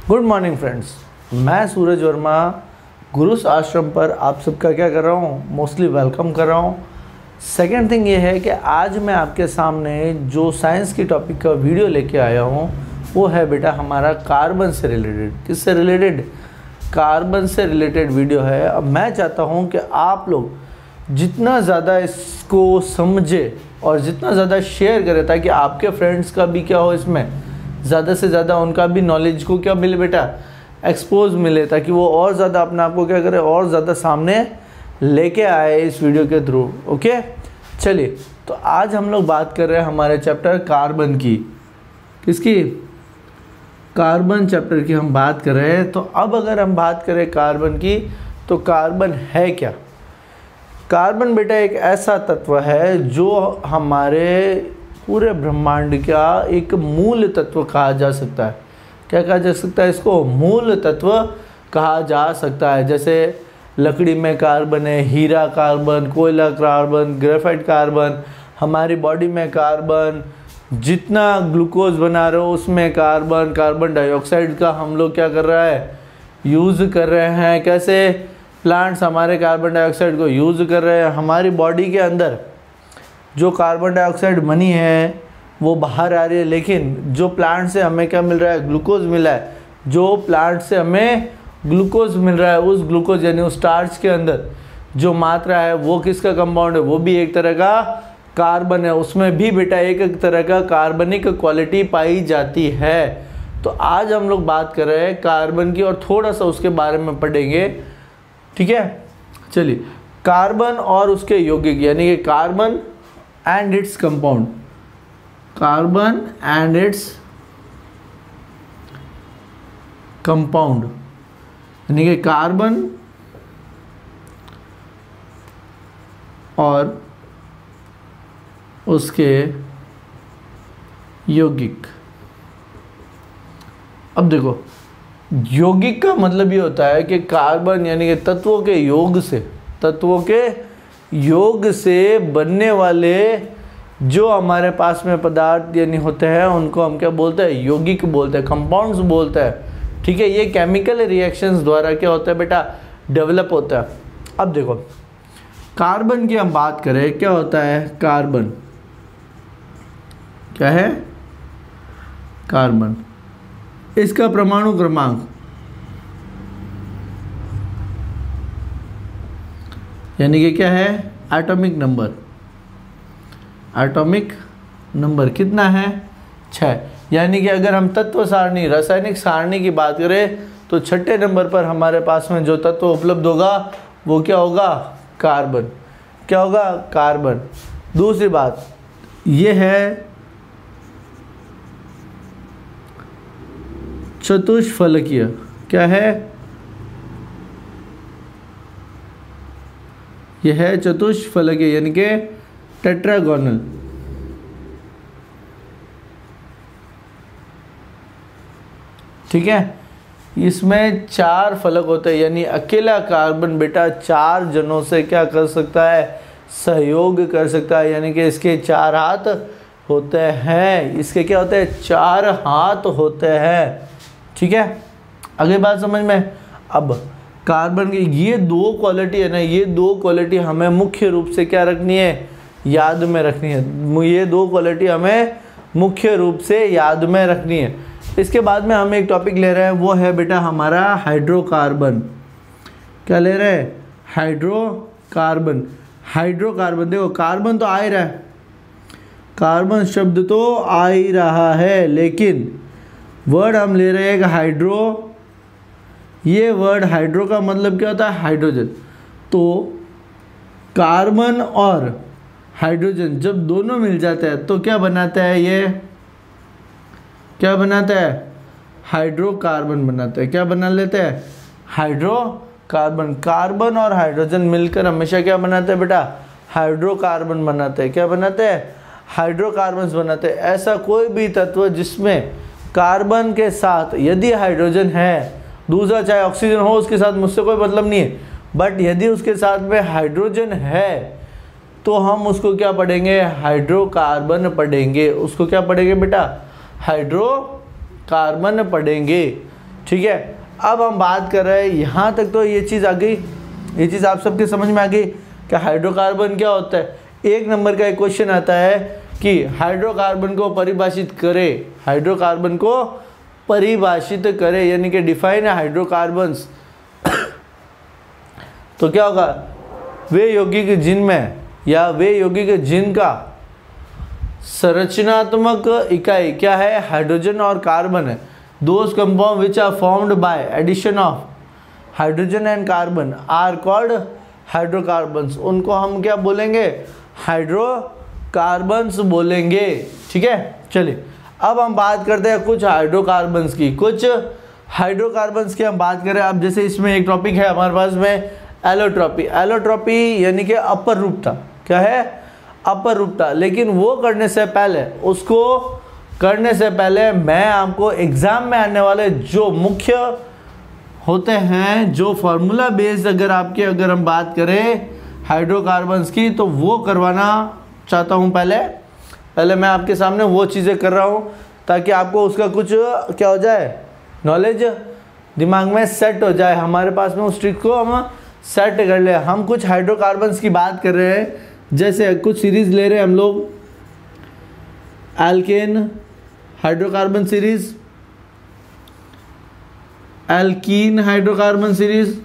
Good morning friends, मैं सूरज Verma guru's आश्रम पर आप सबका क्या कर रहा हूँ, मोस्टली वेलकम कर रहा हूँ। सेकेंड थिंग ये है कि आज मैं आपके सामने जो साइंस की टॉपिक का वीडियो लेके आया हूँ वो है बेटा हमारा कार्बन से रिलेटेड। किससे रिलेटेड? कार्बन से रिलेटेड वीडियो है। अब मैं चाहता हूँ कि आप लोग जितना ज़्यादा इसको समझे और जितना ज़्यादा शेयर करें ताकि आपके फ्रेंड्स का भी क्या हो, इसमें ज़्यादा से ज़्यादा उनका भी नॉलेज को क्या मिले बेटा, एक्सपोज मिले, ताकि वो और ज़्यादा अपने आप को क्या करे, और ज़्यादा सामने लेके आए इस वीडियो के थ्रू। ओके, चलिए तो आज हम लोग बात कर रहे हैं हमारे चैप्टर कार्बन की। किसकी? कार्बन चैप्टर की हम बात कर रहे हैं। तो अब अगर हम बात करें कार्बन की, तो कार्बन है क्या? कार्बन बेटा एक ऐसा तत्व है जो हमारे पूरे ब्रह्मांड का एक मूल तत्व कहा जा सकता है। क्या कहा जा सकता है? इसको मूल तत्व कहा जा सकता है। जैसे लकड़ी में कार्बन है, हीरा कार्बन, कोयला कार्बन, ग्रेफाइट कार्बन, हमारी बॉडी में कार्बन, जितना ग्लूकोज बना रहे हो उसमें कार्बन, कार्बन डाइऑक्साइड का हम लोग क्या कर रहा है, यूज़ कर रहे हैं। कैसे? प्लांट्स हमारे कार्बन डाइऑक्साइड को यूज़ कर रहे हैं। हमारी बॉडी के अंदर जो कार्बन डाइऑक्साइड बनी है वो बाहर आ रही है, लेकिन जो प्लांट से हमें क्या मिल रहा है, ग्लूकोज मिला है। जो प्लांट से हमें ग्लूकोज मिल रहा है, उस ग्लूकोज यानी उस स्टार्च के अंदर जो मात्रा है वो किसका कंपाउंड है, वो भी एक तरह का कार्बन है। उसमें भी बेटा एक एक तरह का कार्बनिक क्वालिटी पाई जाती है। तो आज हम लोग बात कर रहे हैं कार्बन की और थोड़ा सा उसके बारे में पढ़ेंगे। ठीक है, चलिए। कार्बन और उसके यौगिक यानी कि carbon and its compound, carbon and its compound यानी कि कार्बन और उसके यौगिक। अब देखो, यौगिक का मतलब ये होता है कि कार्बन यानी कि तत्वों के योग से बनने वाले जो हमारे पास में पदार्थ यानी होते हैं उनको हम क्या बोलते हैं, यौगिक बोलते हैं, कंपाउंड्स बोलते हैं। ठीक है, ये केमिकल रिएक्शंस द्वारा क्या होता है बेटा, डेवलप होता है। अब देखो, कार्बन की हम बात करें, क्या होता है कार्बन? क्या है कार्बन? इसका परमाणु क्रमांक यानी कि क्या है, एटॉमिक नंबर कितना है? 6। यानी कि अगर हम तत्व सारणी, रासायनिक सारणी की बात करें तो छठे नंबर पर हमारे पास में जो तत्व उपलब्ध होगा वो क्या होगा, कार्बन। क्या होगा, कार्बन। दूसरी बात ये है चतुष्फलकीय। क्या है? यह है चतुष्फलकीय यानी कि टेट्रागोनल। ठीक है, इसमें 4 फलक होते हैं, यानी अकेला कार्बन बेटा 4 जनों से क्या कर सकता है, सहयोग कर सकता है। यानी कि इसके 4 हाथ होते हैं। इसके क्या होते हैं, 4 हाथ होते हैं। ठीक है, अगली बात समझ में। अब कार्बन की ये 2 क्वालिटी है ना, ये 2 क्वालिटी हमें मुख्य रूप से क्या रखनी है, याद में रखनी है। ये 2 क्वालिटी हमें मुख्य रूप से याद में रखनी है। इसके बाद में हम एक टॉपिक ले रहे हैं, वो है बेटा हमारा हाइड्रोकार्बन। क्या ले रहे हैं, हाइड्रोकार्बन। हाइड्रोकार्बन देखो, कार्बन तो आ ही रहा है, कार्बन शब्द तो आ ही रहा है, लेकिन वर्ड हम ले रहे हैं कि हाइड्रो। ये वर्ड हाइड्रो का मतलब क्या होता है, हाइड्रोजन। तो कार्बन और हाइड्रोजन जब दोनों मिल जाते हैं तो क्या बनाता है, ये क्या बनाता है, हाइड्रोकार्बन बनाता है। क्या बना लेते हैं, हाइड्रोकार्बन। कार्बन और हाइड्रोजन मिलकर हमेशा क्या बनाते हैं बेटा, हाइड्रोकार्बन बनाते हैं। क्या बनाते हैं, हाइड्रोकार्बन्स बनाते हैं। ऐसा कोई भी तत्व जिसमें कार्बन के साथ यदि हाइड्रोजन है, दूसरा चाहे ऑक्सीजन हो उसके साथ मुझसे कोई मतलब नहीं है, बट यदि उसके साथ में हाइड्रोजन है तो हम उसको क्या पढ़ेंगे, हाइड्रोकार्बन पढ़ेंगे। उसको क्या पढ़ेंगे बेटा, हाइड्रोकार्बन पढ़ेंगे। ठीक है, अब हम बात कर रहे हैं, यहाँ तक तो ये चीज़ आ गई, ये चीज़ आप सबके समझ में आ गई कि हाइड्रोकार्बन क्या होता है। 1 नंबर का एक क्वेश्चन आता है कि हाइड्रोकार्बन को परिभाषित करे, हाइड्रोकार्बन को परिभाषित करे, यानी कि डिफाइन हाइड्रोकार्बन्स। तो क्या होगा, वे यौगिक जिनमें या वे यौगिक जिनका संरचनात्मक इकाई क्या है, हाइड्रोजन और कार्बन है। Those compound which are formed by addition of hydrogen and carbon are called hydrocarbons. उनको हम क्या बोलेंगे, हाइड्रोकार्बन्स बोलेंगे। ठीक है, चलिए अब हम बात करते हैं कुछ हाइड्रोकार्बन्स की। कुछ हाइड्रोकार्बन्स की हम बात करें। अब जैसे इसमें एक टॉपिक है हमारे पास में एलोट्रॉपी। एलोट्रॉपी यानी कि अपर रूपता, क्या है, अपर रूपता। लेकिन वो करने से पहले, उसको करने से पहले मैं आपको एग्जाम में आने वाले जो मुख्य होते हैं, जो फार्मूला बेस्ड अगर हम बात करें हाइड्रोकार्बन्स की, तो वो करवाना चाहता हूँ। पहले मैं आपके सामने वो चीज़ें कर रहा हूँ ताकि आपको उसका कुछ क्या हो जाए, नॉलेज दिमाग में सेट हो जाए, हमारे पास में उस ट्रिक को हम सेट कर ले। हम कुछ हाइड्रोकार्बन्स की बात कर रहे हैं, जैसे कुछ सीरीज ले रहे हैं हम लोग, alkane hydrocarbon series, alkene hydrocarbon series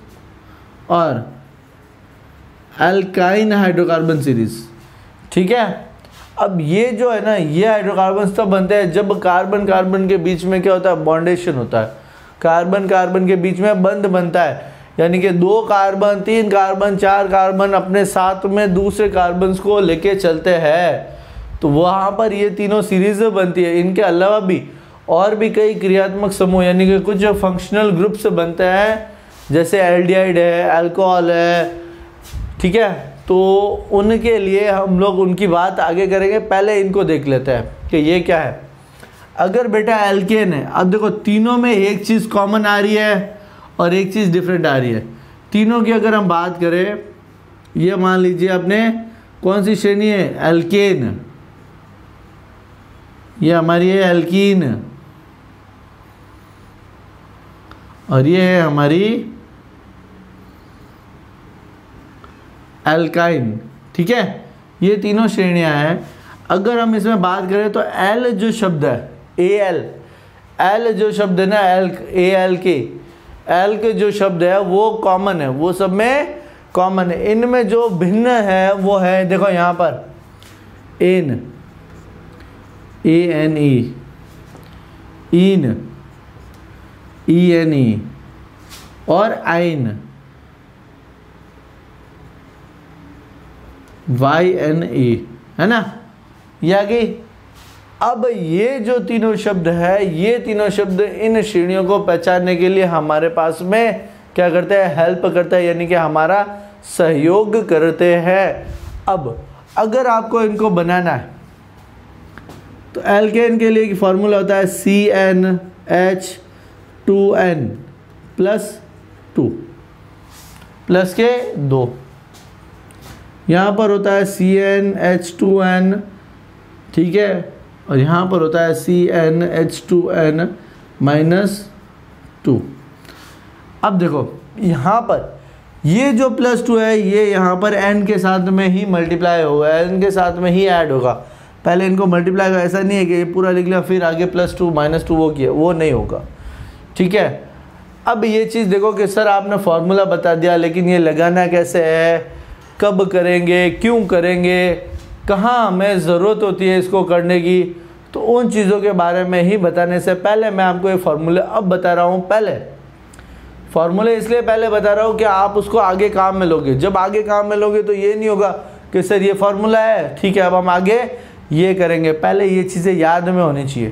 और एल्काइन हाइड्रोकार्बन सीरीज। ठीक है, अब ये जो है ना, ये हाइड्रोकार्बन्स तब बनते हैं जब कार्बन कार्बन के बीच में क्या होता है, बॉन्डेशन होता है। कार्बन कार्बन के बीच में बंध बनता है, यानी कि 2 कार्बन 3 कार्बन 4 कार्बन अपने साथ में दूसरे कार्बन्स को लेके चलते हैं, तो वहाँ पर ये तीनों सीरीज बनती है। इनके अलावा भी और भी कई क्रियात्मक समूह यानी कि कुछ फंक्शनल ग्रुप्स बनते हैं, जैसे एल्डिहाइड है, अल्कोहल है। ठीक है, तो उनके लिए हम लोग उनकी बात आगे करेंगे, पहले इनको देख लेते हैं कि ये क्या है। अगर बेटा एल्केन है, अब देखो तीनों में एक चीज़ कॉमन आ रही है और एक चीज़ डिफरेंट आ रही है। तीनों की अगर हम बात करें, ये मान लीजिए आपने कौन सी श्रेणी है, एल्केन, ये हमारी है एल्कीन, और ये है हमारी एल्काइन। ठीक है, ये तीनों श्रेणियां हैं। अगर हम इसमें बात करें तो एल जो शब्द है, एल जो शब्द है ना, एल के जो शब्द है वो कॉमन है, वो सब में कॉमन है। इनमें जो भिन्न है वो है, देखो यहाँ पर एन, ANE, इन, ENE और आइन, YNE, है ना, ये आ गई। अब ये जो तीनों शब्द है, ये तीनों शब्द इन श्रेणियों को पहचानने के लिए हमारे पास में क्या करते हैं, हेल्प करता है, यानी कि हमारा सहयोग करते हैं। अब अगर आपको इनको बनाना है तो एल्केन के लिए फॉर्मूला होता है CnH2n +2 प्लस के 2। यहाँ पर होता है CnH2n, ठीक है, और यहाँ पर होता है CnH2n -2। अब देखो यहाँ पर ये जो +2 है, ये यहाँ पर n के साथ में ही मल्टीप्लाई होगा, n के साथ में ही ऐड होगा। पहले इनको मल्टीप्लाई का, ऐसा नहीं है कि ये पूरा लिख लिया फिर आगे +2 -2 वो किया, वो नहीं होगा। ठीक है, अब ये चीज़ देखो कि सर आपने फार्मूला बता दिया, लेकिन ये लगाना कैसे है, कब करेंगे, क्यों करेंगे, कहाँ हमें ज़रूरत होती है इसको करने की, तो उन चीज़ों के बारे में ही बताने से पहले मैं आपको ये फार्मूले अब बता रहा हूँ। पहले फार्मूले इसलिए पहले बता रहा हूँ कि आप उसको आगे काम में लोगे। जब आगे काम में लोगे तो ये नहीं होगा कि सर ये फार्मूला है, ठीक है अब हम आगे ये करेंगे। पहले ये चीज़ें याद में होनी चाहिए,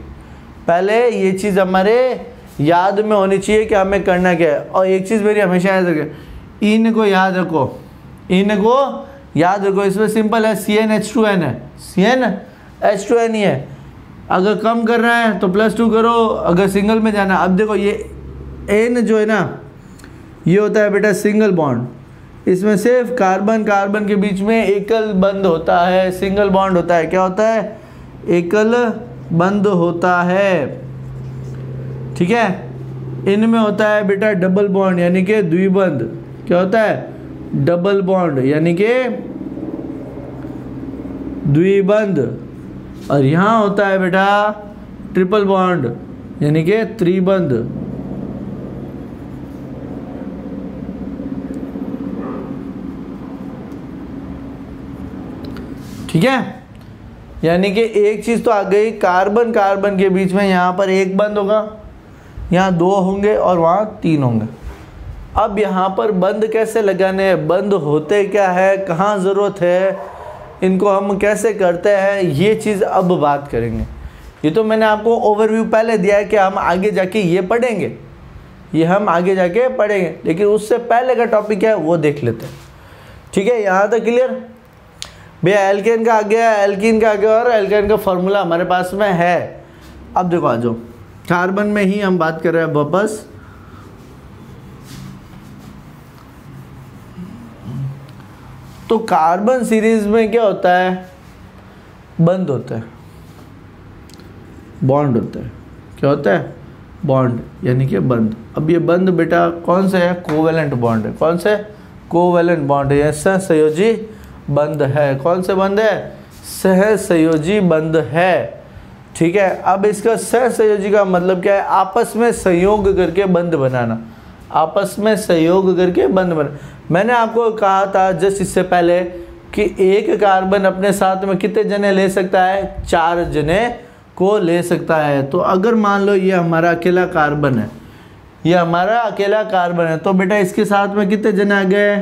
पहले ये चीज़ हमारे याद में होनी चाहिए कि हमें करना क्या है। और एक चीज़ मेरी हमेशा याद रखे, इन को याद रखो, इन को याद रखो। इसमें सिंपल है, CnH2n है, CnH2n ही है। अगर कम कर रहे हैं तो +2 करो, अगर सिंगल में जाना। अब देखो ये n जो है ना, ये होता है बेटा सिंगल बॉन्ड, इसमें सिर्फ कार्बन कार्बन के बीच में एकल बंध होता है, सिंगल बॉन्ड होता है। क्या होता है, एकल बंध होता है। ठीक है, इनमें होता है बेटा डबल बॉन्ड यानी कि द्विबंध। क्या होता है? डबल बॉन्ड यानी कि द्विबंध। और यहाँ होता है बेटा ट्रिपल बॉन्ड यानी कि त्रिबंध। ठीक है, यानी कि एक चीज तो आ गई, कार्बन कार्बन के बीच में यहाँ पर एक बंद होगा, यहाँ दो होंगे और वहाँ तीन होंगे। अब यहाँ पर बंद कैसे लगाने हैं, बंद होते क्या है, कहाँ ज़रूरत है, इनको हम कैसे करते हैं, ये चीज़ अब बात करेंगे। ये तो मैंने आपको ओवरव्यू पहले दिया है कि हम आगे जाके ये पढ़ेंगे, ये हम आगे जाके पढ़ेंगे, लेकिन उससे पहले का टॉपिक है वो देख लेते हैं। ठीक है, यहाँ तक क्लियर भैया? एल्केन का आ गया, एल्कीन का आ गया और एल्केन का फॉर्मूला हमारे पास में है। अब देखो आ जाओ, कार्बन में ही हम बात कर रहे हैं वापस। तो कार्बन सीरीज में क्या होता है? बंद होता है, बॉन्ड होता है। क्या होता है? बॉन्ड यानी कि बंद। अब ये बंद बेटा कौन सा है? कोवेलेंट बॉन्ड है। कौन से? कोवेलेंट बॉन्ड है, सहसंयोजी बंद है। कौन से बंद है? सहसंयोजी बंद है। ठीक है, अब इसका सहसंयोजी का मतलब क्या है? आपस में संयोग करके बंद बनाना, आपस में सहयोग करके बंद बना। मैंने आपको कहा था जस्ट इससे पहले कि एक कार्बन अपने साथ में कितने जने ले सकता है? 4 जने को ले सकता है। तो अगर मान लो ये हमारा अकेला कार्बन है, ये हमारा अकेला कार्बन है, तो बेटा इसके साथ में कितने जने आ गए?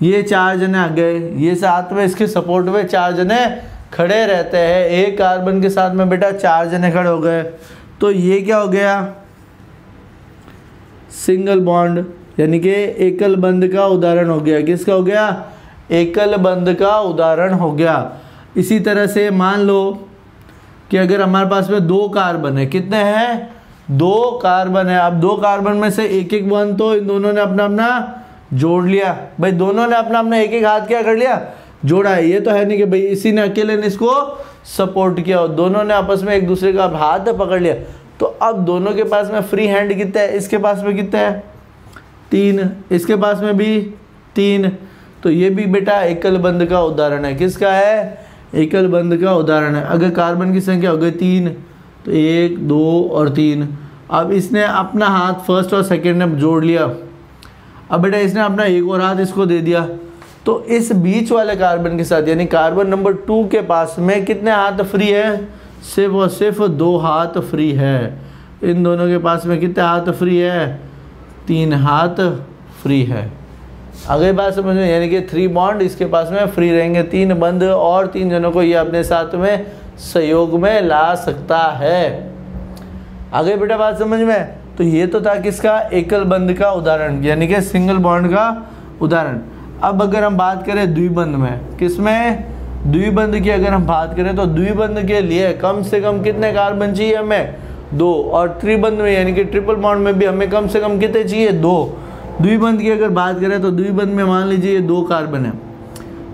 ये 4 जने आ गए। ये साथ में इसके सपोर्ट में 4 जने खड़े रहते हैं। एक कार्बन के साथ में बेटा 4 जने खड़े हो गए, तो ये क्या हो गया? सिंगल बॉन्ड यानी कि एकल बंध का उदाहरण हो गया। किसका हो गया? एकल बंध का उदाहरण हो गया। इसी तरह से मान लो कि अगर हमारे पास में 2 कार्बन है, कितने हैं? 2 कार्बन है। अब 2 कार्बन में से एक एक बॉन्ड तो इन दोनों ने अपना अपना जोड़ लिया। भाई दोनों ने अपना अपना एक एक हाथ क्या कर लिया? जोड़ा है। ये तो है नहीं कि भाई इसी ने अकेले ने इसको सपोर्ट किया और दोनों ने आपस में एक दूसरे का हाथ पकड़ लिया। तो अब दोनों के पास में फ्री हैंड कितना है? इसके पास में कितना है? 3, इसके पास में भी 3। तो ये भी बेटा एकल बंध का उदाहरण है। किसका है? एकल बंध का उदाहरण है। अगर कार्बन की संख्या हो गई 3, तो 1, 2 और 3। अब इसने अपना हाथ फर्स्ट और सेकेंड ने जोड़ लिया। अब बेटा इसने अपना एक और हाथ इसको दे दिया, तो इस बीच वाले कार्बन के साथ यानी कार्बन नंबर 2 के पास में कितने हाथ फ्री है? सिर्फ और सिर्फ 2 हाथ फ्री है। इन दोनों के पास में कितने हाथ फ्री है? 3 हाथ फ्री है। अगली बात समझ में, यानी कि 3 बॉन्ड इसके पास में फ्री रहेंगे। 3 बंद और 3 जनों को ये अपने साथ में सहयोग में ला सकता है। आगे बेटा बात समझ में? तो ये तो था किसका? एकल बंध का उदाहरण यानी कि सिंगल बॉन्ड का उदाहरण। अब अगर हम बात करें द्विबंध में, किसमें? द्विबंध की अगर हम बात करें तो द्विबंध के लिए कम से कम कितने कार्बन चाहिए हमें? 2। और त्रिबंध में यानी कि ट्रिपल बॉन्ड में भी हमें कम से कम कितने चाहिए? 2। द्विबंध की अगर बात करें तो द्विबंध में मान लीजिए 2 कार्बन है।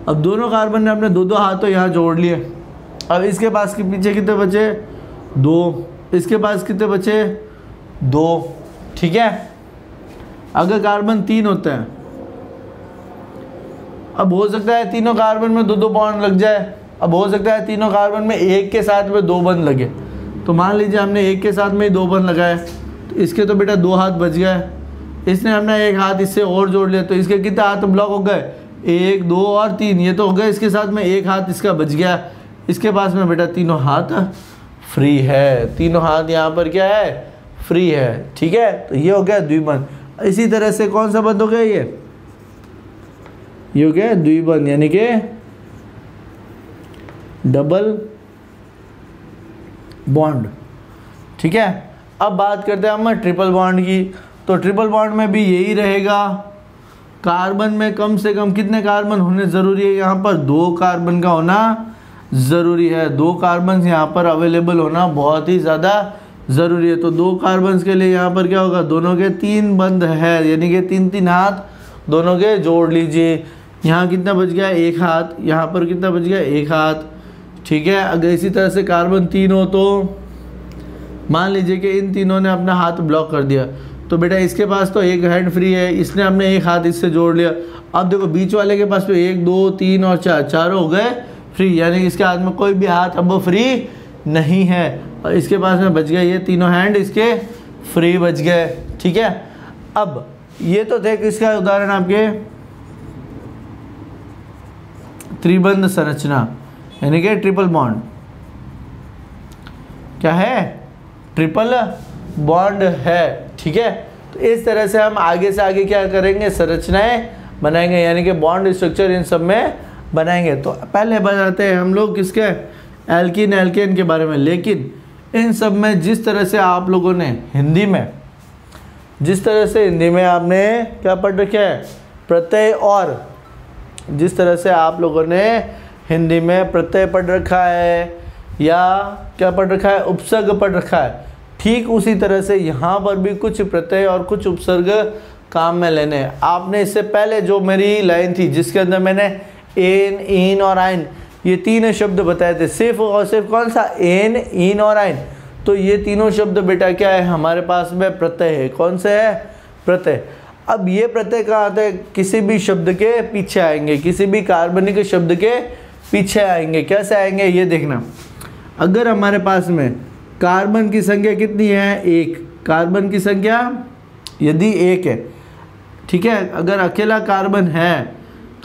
अब दोनों कार्बन ने अपने 2-2 हाथों यहाँ जोड़ लिए। अब इसके पास के पीछे कितने बचे? 2। इसके पास कितने बचे? 2। ठीक है, अगर कार्बन 3 होता है, अब हो सकता है तीनों कार्बन में 2-2 बॉन्ड लग जाए। अब हो सकता है तीनों कार्बन में एक के साथ में 2 बंध लगे। तो मान लीजिए हमने एक के साथ में 2 बंध लगाए, तो इसके तो बेटा 2 हाथ बच गए। इसने अपना एक हाथ इससे और जोड़ लिया, तो इसके कितने हाथ ब्लॉक हो गए? 1, 2 और 3। ये तो हो गए, इसके साथ में एक हाथ इसका बच गया। इसके पास में बेटा तीनों हाथ फ्री है। तीनों हाथ यहाँ पर क्या है? फ्री है। ठीक है, तो ये हो गया द्विबंध। इसी तरह से कौन सा बंध हो गया? ये हो गया द्विबंध यानी कि डबल बॉन्ड। ठीक है, अब बात करते हैं हम ट्रिपल बॉन्ड की। तो ट्रिपल बॉन्ड में भी यही रहेगा। कार्बन में कम से कम कितने कार्बन होने ज़रूरी है? यहाँ पर 2 कार्बन का होना ज़रूरी है। 2 कार्बन यहाँ पर अवेलेबल होना बहुत ही ज़्यादा ज़रूरी है। तो 2 कार्बन के लिए यहाँ पर क्या होगा? दोनों के 3 बंध है यानी कि 3-3 हाथ दोनों के जोड़ लीजिए। यहाँ कितना बच गया? 1 हाथ। यहाँ पर कितना बच गया? 1 हाथ। ठीक है, अगर इसी तरह से कार्बन 3 हो तो मान लीजिए कि इन तीनों ने अपना हाथ ब्लॉक कर दिया, तो बेटा इसके पास तो एक हैंड फ्री है, इसने अपने एक हाथ इससे जोड़ लिया। अब देखो बीच वाले के पास तो 1 2 3 और 4, चारों हो गए फ्री, यानी कि इसके हाथ में कोई भी हाथ अब वो फ्री नहीं है, और इसके पास में बच गए ये तीनों हैंड इसके फ्री बच गए। ठीक है, अब ये तो थे किसका उदाहरण आपके त्रिबंध संरचना, यानी कि ट्रिपल बॉन्ड। क्या है? ट्रिपल बॉन्ड है। ठीक है, तो इस तरह से हम आगे से आगे क्या करेंगे, संरचनाएं बनाएंगे, यानी कि बॉन्ड स्ट्रक्चर इन सब में बनाएंगे। तो पहले बताते हैं हम लोग किसके, एल्कीन एल्केन के बारे में। लेकिन इन सब में जिस तरह से आप लोगों ने हिंदी में, जिस तरह से हिंदी में आपने क्या पढ़ रखा है, प्रत्यय, और जिस तरह से आप लोगों ने हिंदी में प्रत्यय पढ़ रखा है या क्या पढ़ रखा है, उपसर्ग पढ़ रखा है, ठीक उसी तरह से यहाँ पर भी कुछ प्रत्यय और कुछ उपसर्ग काम में लेने हैं। आपने इससे पहले जो मेरी लाइन थी जिसके अंदर मैंने एन, इन और आइन ये तीन शब्द बताए थे, सिर्फ और सिर्फ कौन सा, एन, इन और आइन। तो ये तीनों शब्द बेटा क्या है, हमारे पास में प्रत्यय है। कौन से है? प्रत्यय। अब ये प्रत्यय कहाँ आते हैं, किसी भी शब्द के पीछे आएंगे, किसी भी कार्बनिक शब्द के पीछे आएंगे। कैसे आएंगे ये देखना। अगर हमारे पास में कार्बन की संख्या कितनी है, 1, कार्बन की संख्या यदि 1 है, ठीक है, अगर अकेला कार्बन है,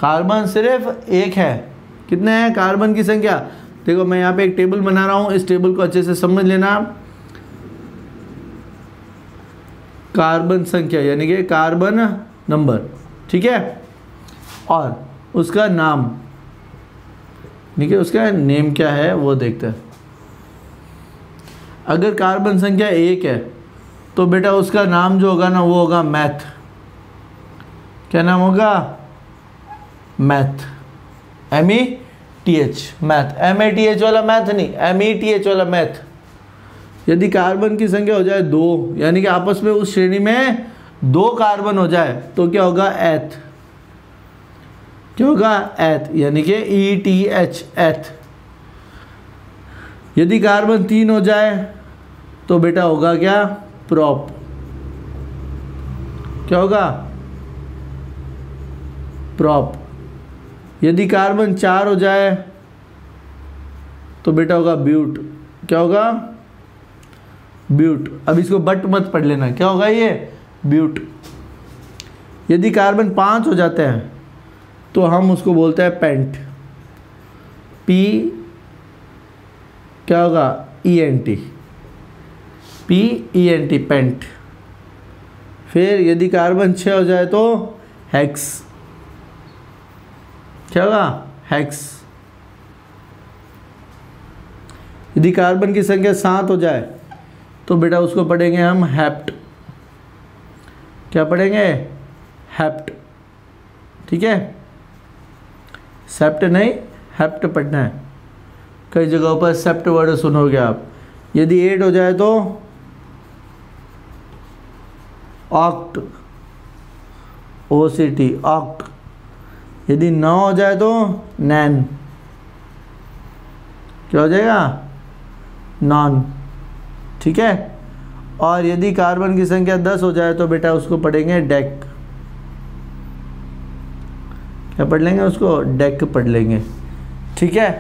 कार्बन सिर्फ 1 है, कितने हैं कार्बन की संख्या, देखो मैं यहाँ पे एक टेबल बना रहा हूँ, इस टेबल को अच्छे से समझ लेना। कार्बन संख्या यानी कि कार्बन नंबर, ठीक है, और उसका नाम, ठीक है, उसका नेम क्या है वो देखते हैं। अगर कार्बन संख्या 1 है तो बेटा उसका नाम जो होगा ना वो होगा मैथ। क्या नाम होगा? मैथ, METH, मैथ, MATH वाला मैथ नहीं, METH वाला मैथ। यदि कार्बन की संख्या हो जाए 2, यानी कि आपस में उस श्रेणी में 2 कार्बन हो जाए तो क्या होगा? एथ। क्या होगा? एथ, यानी कि ETH, एथ। यदि कार्बन 3 हो जाए तो बेटा होगा क्या? प्रॉप। क्या होगा? प्रॉप। यदि कार्बन 4 हो जाए तो बेटा होगा ब्यूट। क्या होगा? ब्यूट। अब इसको बट मत पढ़ लेना, क्या होगा ये? ब्यूट। यदि कार्बन 5 हो जाते हैं तो हम उसको बोलते हैं पेंट। P क्या होगा? ENT, PENT, pent. फिर यदि कार्बन 6 हो जाए तो हेक्स। क्या होगा? हेक्स। यदि कार्बन की संख्या 7 हो जाए तो बेटा उसको पढ़ेंगे हम हेप्ट। क्या पढ़ेंगे? हेप्ट। ठीक है, सेप्ट नहीं, हेप्ट पढ़ना है। कई जगहों पर सेप्ट वर्ड सुनोगे आप। यदि 8 हो जाए तो ऑक्ट, OCT, ऑक्ट। यदि 9 हो जाए तो नैन। क्या हो जाएगा? नॉन। ठीक है, और यदि कार्बन की संख्या 10 हो जाए तो बेटा उसको पढ़ेंगे डेक। क्या पढ़ लेंगे उसको? डेक पढ़ लेंगे। ठीक है,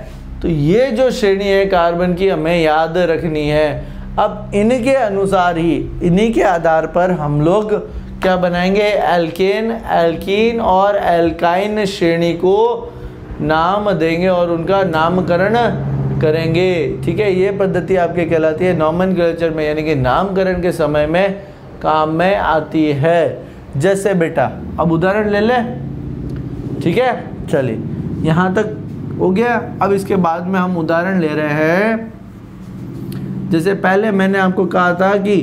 तो ये जो श्रेणी है कार्बन की हमें याद रखनी है। अब इनके अनुसार ही, इन्हीं के आधार पर हम लोग क्या बनाएंगे? एल्केन, एल्कीन और एल्काइन श्रेणी को नाम देंगे और उनका नामकरण करेंगे। ठीक है, ये पद्धति आपके कहलाती है नॉमेनक्लेचर में, यानी कि नामकरण के समय में काम में आती है। जैसे बेटा अब उदाहरण ले ले। ठीक है, चलिए यहाँ तक हो गया। अब इसके बाद में हम उदाहरण ले रहे हैं। जैसे पहले मैंने आपको कहा था कि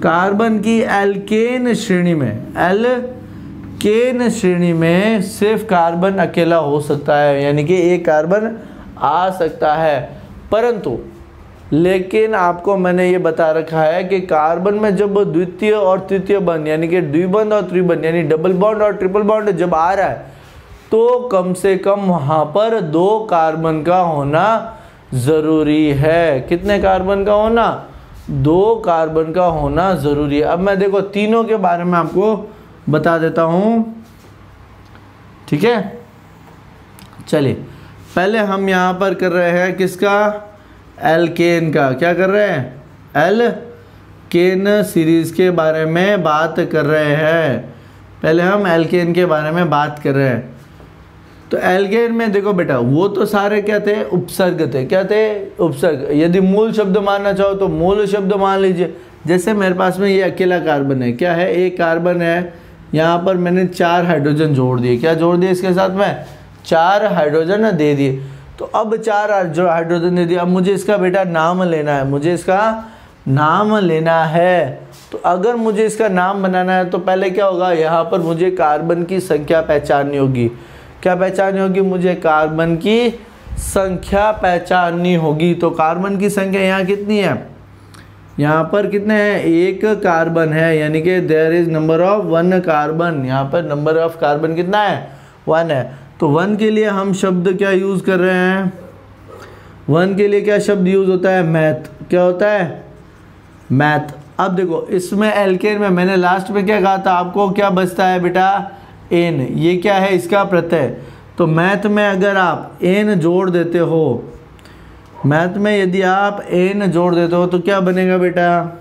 कार्बन की एल्केन श्रेणी में, एल्केन श्रेणी में सिर्फ कार्बन अकेला हो सकता है, यानी कि एक कार्बन आ सकता है। परंतु लेकिन आपको मैंने ये बता रखा है कि कार्बन में जब द्वितीय और तृतीय बंध, यानी कि द्विबंध और त्रिबंध, यानी डबल बॉन्ड और ट्रिपल बॉन्ड जब आ रहा है तो कम से कम वहाँ पर 2 कार्बन का होना ज़रूरी है। कितने कार्बन का होना? 2 कार्बन का होना ज़रूरी है। अब मैं देखो तीनों के बारे में आपको बता देता हूँ, ठीक है। चलिए पहले हम यहाँ पर कर रहे हैं किसका, एल्केन का। क्या कर रहे हैं, एल्केन सीरीज़ के बारे में बात कर रहे हैं। पहले हम एल्केन के बारे में बात कर रहे हैं। तो एल्केन में देखो बेटा, वो तो सारे क्या थे, उपसर्ग थे। क्या थे, उपसर्ग। यदि मूल शब्द मानना चाहो तो मूल शब्द मान लीजिए। जैसे मेरे पास में ये अकेला कार्बन है, क्या है, एक कार्बन है, यहाँ पर मैंने 4 हाइड्रोजन जोड़ दिए। क्या जोड़ दिए, इसके साथ में 4 हाइड्रोजन दे दिए। तो अब 4 जो हाइड्रोजन दे दिए, अब मुझे इसका बेटा नाम लेना है, मुझे इसका नाम लेना है। तो अगर मुझे इसका नाम बनाना है तो पहले क्या होगा, यहाँ पर मुझे कार्बन की संख्या पहचाननी होगी। क्या पहचाननी होगी, मुझे कार्बन की संख्या पहचाननी होगी। तो कार्बन की संख्या यहाँ कितनी है, यहाँ पर कितने हैं, 1 कार्बन है, यानी कि there is number of 1 carbon. यहाँ पर नंबर ऑफ कार्बन कितना है, 1 है। तो 1 के लिए हम शब्द क्या यूज़ कर रहे हैं, 1 के लिए क्या शब्द यूज़ होता है, मैथ। क्या होता है, मैथ। अब देखो इसमें एल्केन में मैंने लास्ट में क्या कहा था, आपको क्या बचता है बेटा, एन। ये क्या है, इसका प्रत्यय। तो मैथ में अगर आप एन जोड़ देते हो, मैथ में यदि आप एन जोड़ देते हो तो क्या बनेगा बेटा,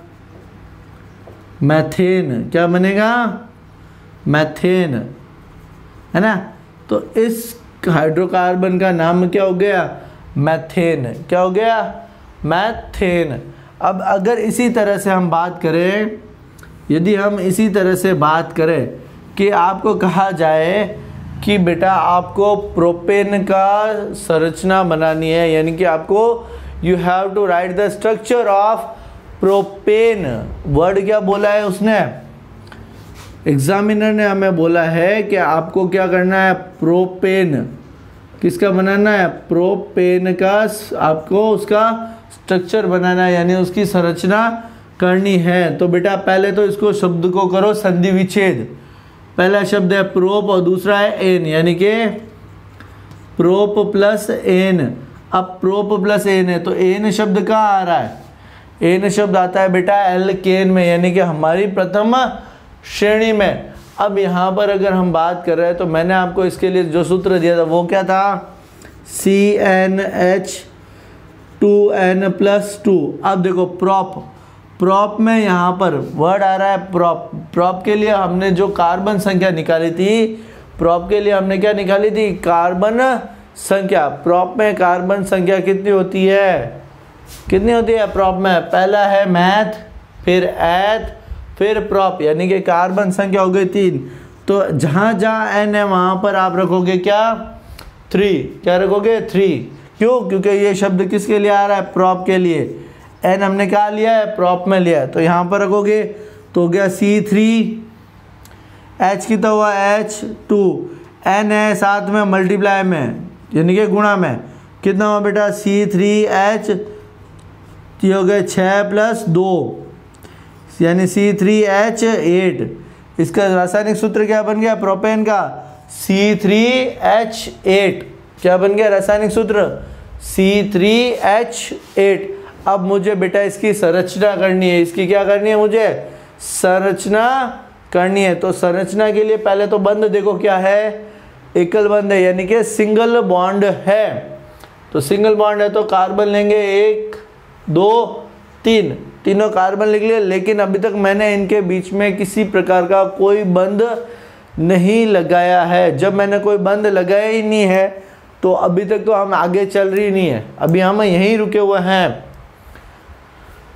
मैथेन। क्या बनेगा, मैथेन, है ना। तो इस हाइड्रोकार्बन का नाम क्या हो गया, मैथेन। क्या हो गया, मैथेन। अब अगर इसी तरह से हम बात करें, यदि हम इसी तरह से बात करें कि आपको कहा जाए कि बेटा आपको प्रोपेन का संरचना बनानी है, यानी कि आपको you have to write the structure of propane. Word क्या बोला है उसने, एग्जामिनर ने हमें बोला है कि आपको क्या करना है, प्रोपेन किसका बनाना है, प्रोपेन का आपको उसका स्ट्रक्चर बनाना है, यानी उसकी संरचना करनी है। तो बेटा पहले तो इसको शब्द को करो संधि विच्छेद। पहला शब्द है प्रोप और दूसरा है एन, यानी कि प्रोप प्लस एन। अब प्रोप प्लस एन है तो एन शब्द कहाँ आ रहा है, एन शब्द आता है बेटा एल्केन में, यानी कि हमारी प्रथम श्रेणी में। अब यहाँ पर अगर हम बात कर रहे हैं तो मैंने आपको इसके लिए जो सूत्र दिया था वो क्या था, CnH2n+2। अब देखो प्रोप, प्रोप में यहाँ पर वर्ड आ रहा है प्रोप। प्रोप के लिए हमने जो कार्बन संख्या निकाली थी, प्रोप के लिए हमने क्या निकाली थी, कार्बन संख्या। प्रोप में कार्बन संख्या कितनी होती है, कितनी होती है प्रोप में, पहला है मैथ, फिर एथ, फिर प्रोप, यानी कि कार्बन संख्या हो गई 3। तो जहाँ जहाँ एन है वहाँ पर आप रखोगे क्या, 3। क्या रखोगे, 3। क्यों, क्योंकि ये शब्द किसके लिए आ रहा है, प्रोप के लिए। एन हमने क्या लिया है, प्रोप में लिया है, तो यहाँ पर रखोगे तो हो गया C3, H कितना हुआ H2, N है साथ में मल्टीप्लाई में, यानी कि गुणा में, कितना हुआ बेटा C3H, ये हो गया 6+2, यानी C3H8। इसका रासायनिक सूत्र क्या बन गया प्रोपेन का, C3H8। क्या बन गया रासायनिक सूत्र, C3H8। अब मुझे बेटा इसकी संरचना करनी है, इसकी क्या करनी है, मुझे संरचना करनी है। तो संरचना के लिए पहले तो बंध देखो क्या है, एकल बंध है, यानी कि सिंगल बॉन्ड है। तो सिंगल बॉन्ड है तो कार्बन लेंगे 1 2 3, तीनों कार्बन लिख लिए। लेकिन अभी तक मैंने इनके बीच में किसी प्रकार का कोई बंध नहीं लगाया है। जब मैंने कोई बंध लगाया ही नहीं है तो अभी तक तो हम आगे चल रही नहीं है, अभी हम यहीं रुके हुए हैं।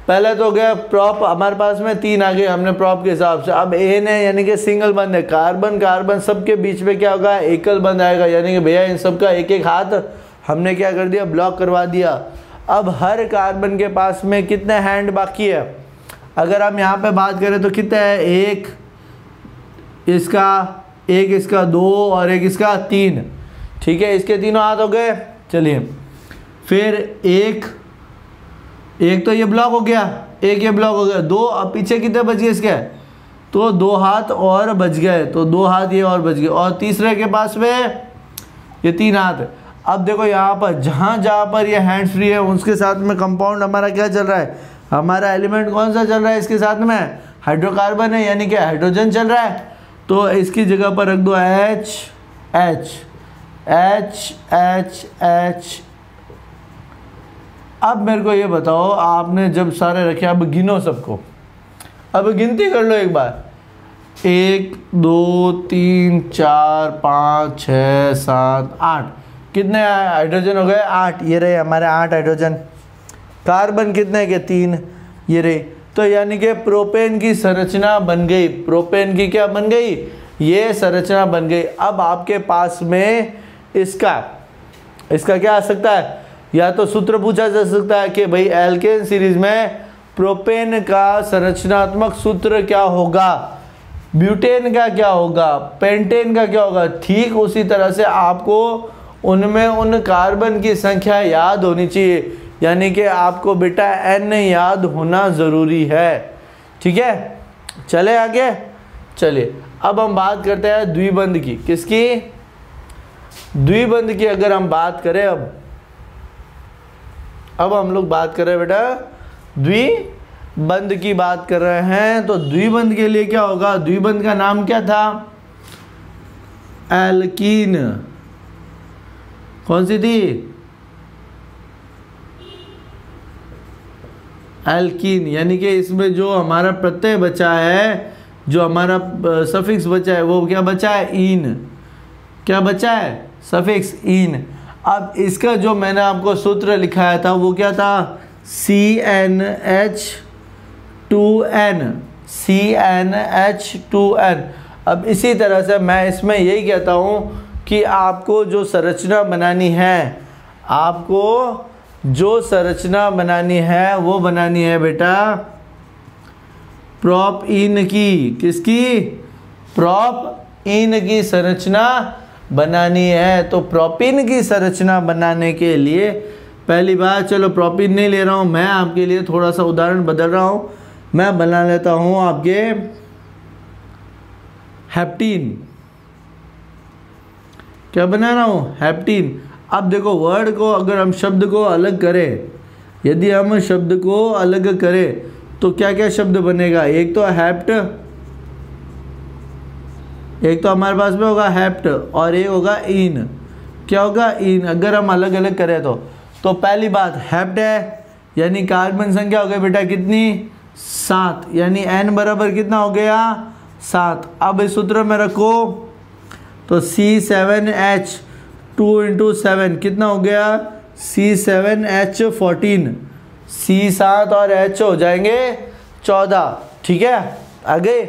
पहले तो गया प्रॉप, हमारे पास में 3 आ गए हमने प्रॉप के हिसाब से। अब एन है यानी कि सिंगल बंद है, कार्बन कार्बन सबके बीच में क्या होगा, एकल बंद आएगा, यानी कि भैया इन सबका एक एक हाथ हमने क्या कर दिया, ब्लॉक करवा दिया। अब हर कार्बन के पास में कितने हैंड बाकी है, अगर हम यहाँ पे बात करें तो कितने है, एक इसका 2 और एक इसका 3, ठीक है, इसके तीनों हाथ हो गए। चलिए फिर एक तो ये ब्लॉक हो गया, एक ये ब्लॉक हो गया, 2, अब पीछे कितने बच गए इसके, तो 2 हाथ और बच गए, तो 2 हाथ ये और बच गए, और तीसरे के पास में ये 3 हाथ। अब देखो यहाँ पर जहाँ पर ये हैंड्स फ्री है उसके साथ में कंपाउंड हमारा क्या चल रहा है, हमारा एलिमेंट कौन सा चल रहा है इसके साथ में? हाइड्रोकार्बन है, यानी कि हाइड्रोजन चल रहा है। तो इसकी जगह पर रख दो H H H H H। अब मेरे को ये बताओ, आपने जब सारे रखे, अब गिनो सबको, अब गिनती कर लो एक बार। 1 2 3 4 5 6 7 8। कितने हाइड्रोजन हो गए? 8। ये रहे हमारे 8 हाइड्रोजन। कार्बन कितने के? 3। ये रहे। तो यानी कि प्रोपेन की संरचना बन गई। प्रोपेन की क्या बन गई? ये संरचना बन गई। अब आपके पास में इसका क्या आ सकता है? या तो सूत्र पूछा जा सकता है कि भाई एल्केन सीरीज में प्रोपेन का संरचनात्मक सूत्र क्या होगा, ब्यूटेन का क्या होगा, पेंटेन का क्या होगा। ठीक उसी तरह से आपको उनमें उन कार्बन की संख्या याद होनी चाहिए, यानी कि आपको बेटा N याद होना ज़रूरी है। ठीक है, चले आगे। चलिए अब हम बात करते हैं द्विबंध की। किसकी? द्विबंध की अगर हम बात करें, अब हम लोग बात कर रहे हैं बेटा द्विबंध की बात कर रहे हैं। तो द्विबंध के लिए क्या होगा? द्विबंध का नाम क्या था? एल्कीन। कौन सी थी? एल्कीन। यानी कि इसमें जो हमारा प्रत्यय बचा है, जो हमारा सफिक्स बचा है, वो क्या बचा है? ईन। क्या बचा है? सफिक्स ईन। अब इसका जो मैंने आपको सूत्र लिखाया था वो क्या था? CnH2n। CnH2n। अब इसी तरह से मैं इसमें यही कहता हूँ कि आपको जो संरचना बनानी है, आपको जो संरचना बनानी है वो बनानी है बेटा प्रोपीन की। किसकी? प्रोपीन की संरचना बनानी है। तो प्रोपीन की संरचना बनाने के लिए पहली बात, चलो प्रोपीन नहीं ले रहा हूँ मैं, आपके लिए थोड़ा सा उदाहरण बदल रहा हूँ। मैं बना लेता हूँ आपके हेप्टीन। क्या बना रहा हूँ? हेप्टीन। अब देखो वर्ड को, अगर हम शब्द को अलग करें, यदि हम शब्द को अलग करें तो क्या क्या शब्द बनेगा? एक तो हेप्ट, एक तो हमारे पास में होगा हेप्ट, और एक होगा इन। क्या होगा? इन। अगर हम अलग अलग करें तो पहली बात हेप्ट है, यानी कार्बन संख्या हो गई बेटा कितनी? 7। यानी n बराबर कितना हो गया? 7। अब इस सूत्र में रखो तो C7H 2 × 7 कितना हो गया? C7H14। C7 और H हो जाएंगे 14। ठीक है, आगे।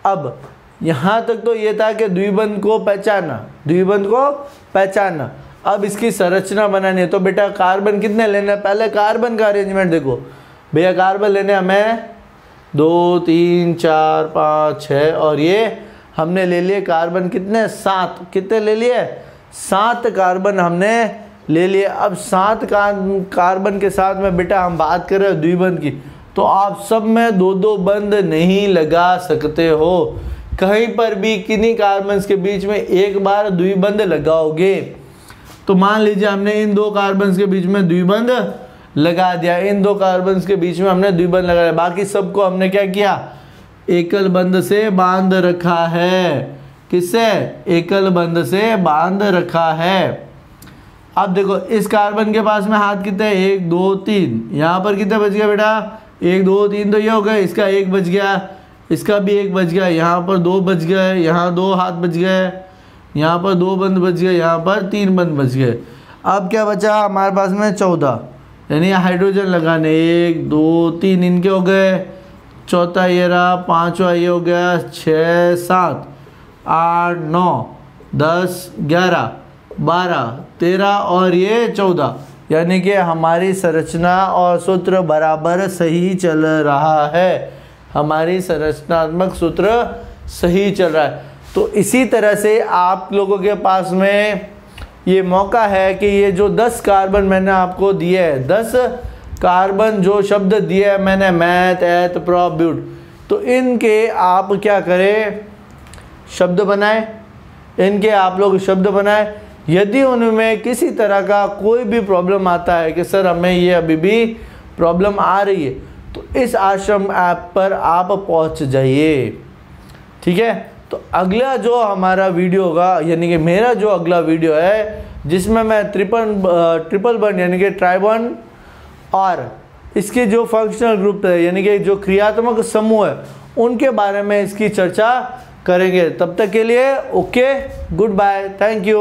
अब यहाँ तक तो ये था कि द्विबंध को पहचानना, द्विबंध को पहचानना। अब इसकी संरचना बनानी है। तो बेटा कार्बन कितने लेने? पहले कार्बन का अरेंजमेंट देखो भैया। कार्बन लेने हमें 2 3 4 5 6, और ये हमने ले लिए कार्बन कितने? 7। कितने ले लिए? 7 कार्बन हमने ले लिए। अब 7 कार्बन के साथ में बेटा हम बात कर रहे हैं द्विबंध की, तो आप सब में 2-2 बंध नहीं लगा सकते हो। कहीं पर भी किन्हीं कार्बन्स के बीच में एक बार द्विबंध लगाओगे तो मान लीजिए हमने इन 2 कार्बन्स के बीच में द्विबंध लगा दिया, इन 2 कार्बन्स के बीच में हमने द्विबंध लगा दिया, बाकी सबको हमने क्या किया? एकल बंध से बांध रखा है। किससे? एकल बंध से बांध रखा है। अब देखो इस कार्बन के पास में हाथ कितने? 1 2 3। यहाँ पर कितने बच गया बेटा? 1 2 3 तो ये हो गए, इसका 1 बच गया, इसका भी 1 बच गया, यहाँ पर 2 बच गए, यहाँ 2 हाथ बच गए, यहाँ पर 2 बंद बच गए, यहाँ पर 3 बंद बच गए। अब क्या बचा हमारे पास में? 14। यानी हाइड्रोजन लगाने 1 2 3 इनके हो गए, चौथा ये रहा, पाँचवा ये हो गया, 6 7 8 9 10 11 12 13 और ये 14। यानी कि हमारी संरचना और सूत्र बराबर सही चल रहा है, हमारी संरचनात्मक सूत्र सही चल रहा है। तो इसी तरह से आप लोगों के पास में ये मौका है कि ये जो 10 कार्बन मैंने आपको दिए हैं, 10 कार्बन जो शब्द दिए हैं मैंने, मैथ एथ प्रोप ब्यूट, तो इनके आप क्या करें? शब्द बनाएं, इनके आप लोग शब्द बनाएं। यदि उनमें किसी तरह का कोई भी प्रॉब्लम आता है कि सर हमें ये अभी भी प्रॉब्लम आ रही है, इस आश्रम ऐप पर आप पहुंच जाइए। ठीक है, तो अगला जो हमारा वीडियो होगा, यानी कि मेरा जो अगला वीडियो है जिसमें मैं ट्रिपल बॉन्ड यानी कि ट्राई बॉन्ड और इसके जो फंक्शनल ग्रुप है यानी कि जो क्रियात्मक समूह है उनके बारे में इसकी चर्चा करेंगे। तब तक के लिए okay, good bye, thank you.